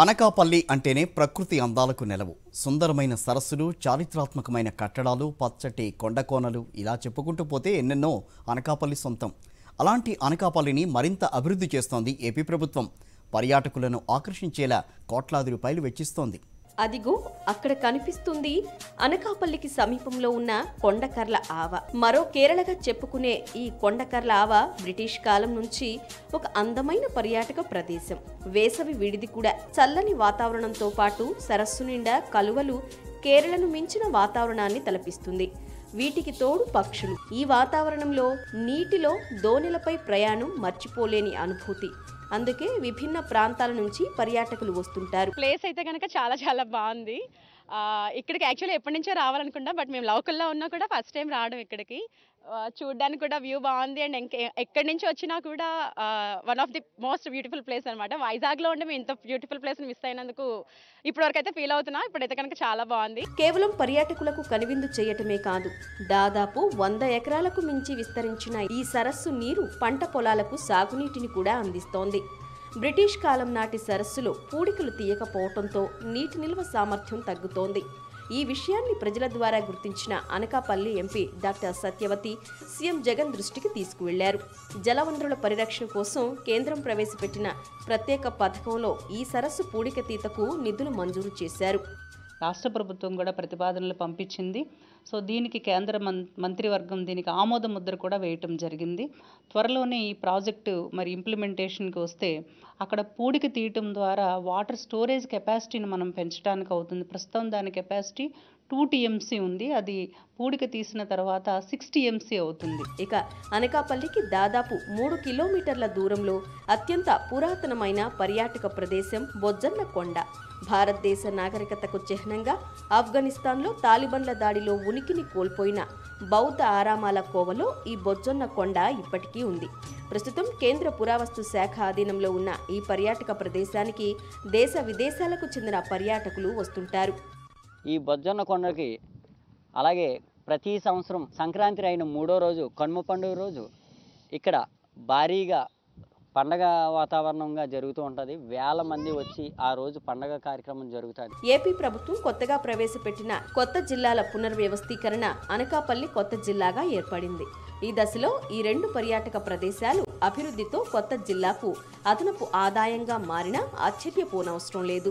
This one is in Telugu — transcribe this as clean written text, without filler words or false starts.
అనకాపల్లి అంటేనే ప్రకృతి అందాలకు నెలవు. సుందరమైన సరస్సులు, చారిత్రాత్మకమైన కట్టడాలు, పచ్చటి కొండకోనలు ఇలా చెప్పుకుంటూ పోతే ఎన్నెన్నో అనకాపల్లి సొంతం. అలాంటి అనకాపల్లిని మరింత అభివృద్ధి చేస్తోంది ఏపీ ప్రభుత్వం. పర్యాటకులను ఆకర్షించేలా కోట్లాది రూపాయలు వెచ్చిస్తోంది. అదిగో అక్కడ కనిపిస్తుంది అనకాపల్లికి సమీపంలో ఉన్న కొండకర్ల ఆవ. మరో కేరళగా చెప్పుకునే ఈ కొండకర్ల ఆవ బ్రిటిష్ కాలం నుంచి ఒక అందమైన పర్యాటక ప్రదేశం. వేసవి విడిది కూడా. చల్లని వాతావరణంతో పాటు సరస్సు నిండా కలువలు కేరళను మించిన వాతావరణాన్ని తలపిస్తుంది. వీటికి తోడు పక్షులు. ఈ వాతావరణంలో నీటిలో దోణిలపై ప్రయాణం మర్చిపోలేని అనుభూతి. అందుకే విభిన్న ప్రాంతాల నుంచి పర్యాటకులు వస్తుంటారు. ప్లేస్ అయితే కనుక చాలా బాగుంది. ఇక్కడికి యాక్చువల్లీ ఎప్పటి నుంచో రావాలనుకున్నా, బట్ మేము లోకల్లో ఉన్నా కూడా ఫస్ట్ టైం రావడం ఇక్కడికి. చూడడానికి కూడా వ్యూ బాగుంది. అండ్ ఎక్కడి నుంచి వచ్చినా కూడా one of the most beautiful place అనమాట. వైజాగ్లో ఉండి మేము ఇంత బ్యూటిఫుల్ ప్లేస్ని మిస్ అయినందుకు ఇప్పటివరకు అయితే ఫీల్ అవుతున్నా. ఇప్పుడైతే కనుక చాలా బాగుంది. కేవలం పర్యాటకులకు కనువిందు చేయటమే కాదు, దాదాపు 100 ఎకరాలకు మించి విస్తరించిన ఈ సరస్సు నీరు పంట పొలాలకు సాగునీటిని కూడా అందిస్తోంది. బ్రిటిష్ కాలం నాటి సరస్సులో పూడికలు తీయకపోవడంతో నీటి నిల్వ సామర్థ్యం తగ్గుతోంది. ఈ విషయాన్ని ప్రజల ద్వారా గుర్తించిన Anakapalli MP doctor Satyavathi CM Jagan దృష్టికి తీసుకువెళ్లారు. జలవనరుల పరిరక్షణ కోసం కేంద్రం ప్రవేశపెట్టిన ప్రత్యేక పథకంలో ఈ సరస్సు పూడిక తీతకు నిధులు మంజూరు చేశారు. రాష్ట్ర ప్రభుత్వం కూడా ప్రతిపాదనలు పంపించింది. సో దీనికి కేంద్ర మంత్రివర్గం దీనికి ఆమోద ముద్ర కూడా వేయటం జరిగింది. త్వరలోనే ఈ ప్రాజెక్టు మరి ఇంప్లిమెంటేషన్కి వస్తే అక్కడ పూడిక తీయటం ద్వారా వాటర్ స్టోరేజ్ కెపాసిటీని మనం పెంచడానికి అవుతుంది. ప్రస్తుతం దాని కెపాసిటీ 2 TMC ఉంది. అది పూడిక తీసిన తర్వాత 6 TMC అవుతుంది. ఇక అనకాపల్లికి దాదాపు 3 కిలోమీటర్ల దూరంలో అత్యంత పురాతనమైన పర్యాటక ప్రదేశం బొజ్జన్న కొండ. భారతదేశ నాగరికతకు చిహ్నంగా ఆఫ్ఘనిస్తాన్లో తాలిబన్ల దాడిలో ఉనికిని కోల్పోయిన బౌద్ధ ఆరామాల కోవలో ఈ బొజ్జన్న కొండ ఇప్పటికీ ఉంది. ప్రస్తుతం కేంద్ర పురావస్తు శాఖ ఆధీనంలో ఉన్న ఈ పర్యాటక ప్రదేశానికి దేశ విదేశాలకు చెందిన పర్యాటకులు వస్తుంటారు. ఈ బొజ్జన్న కొండకి అలాగే ప్రతి సంవత్సరం సంక్రాంతి అయిన 3వ రోజు కనుమ పండుగ రోజు ఇక్కడ భారీగా పండగ వాతావరణంగా జరుగుతూ ఉంటుంది. వేల మంది వచ్చి ఆ రోజు పండగ కార్యక్రమం జరుగుతుంది. ఏపీ ప్రభుత్వం కొత్తగా ప్రవేశపెట్టిన కొత్త జిల్లాల పునర్వ్యవస్థీకరణ అనకాపల్లి కొత్త జిల్లాగా ఏర్పడింది. ఈ దశలో ఈ 2 పర్యాటక ప్రదేశాలు అభివృద్ధితో కొత్త జిల్లాకు అదనపు ఆదాయంగా మారినా ఆశ్చర్యపోనవసరం లేదు.